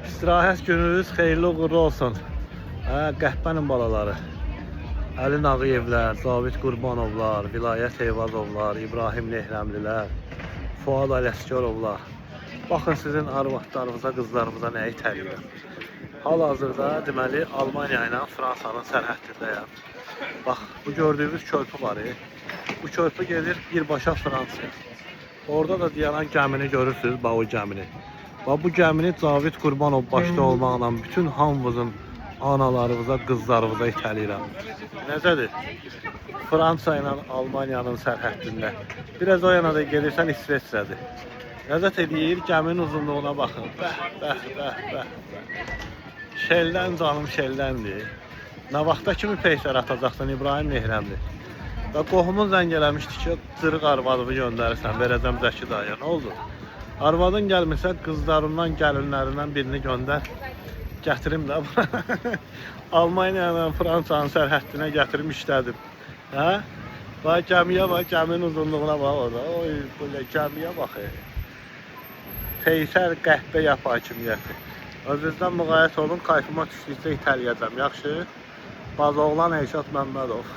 İstirahət gününüz xeyirli uğurlu olsun. Qəhbənin balaları. Əli Nağıyevlər, Zavid Qurbanovlar, Vilayət Eyvazovlar, İbrahim Nehrəmlilər, Fuad Ələsgərovlar. Baxın sizin arvadlarınıza, qızlarınıza nəyi itələyirəm. Hal-hazırda deməli Almaniya ilə Fransanın sərhəddindəyəm. Bax, bu gördüyünüz körpü var. Bu körpü gelir birbaşa Fransaya. Orada da dayanan gəmini görürsünüz, bax o gəmini. Bax bu gəmini Zavid Qurbanov başda olmaqla bütün hamımızın analarımıza, qızlarımıza itələyirəm. Necədir? Fransa ilə Almaniyanın sərhəddində. Biraz o yana da gelirsən İsveçrədir. Nəzət edir, gəminin uzunluğuna baxın. Bəh, bəh, bəh, bəh. Şeldən canım şeldəndir. Nə vaxta kimi peysər atacaqsan İbrahim Nehrəmli? Və qohumun zəng eləmişdi ki, cırıq arvadını göndərirsən, verəcəm Zəki dayıya. Nə oldu? Arvadın gəlmirsə, qızlarından, gəlinlərindən birini göndər. Gətirim də Almaniya ilə Fransanın sərhəddinə gətirim işlədim. Hə? Bax, gəmiyə bax, gəminin uzunluğuna bax orada. Oy, böyle gəmiyə bax. Peysər qəhbə yap hakimiyyəti. Özünüzdən müğayət olun, kayfıma düşdükcə itələyəcəm. Yaxşı? Bazoğlan Eşat Məmmədov.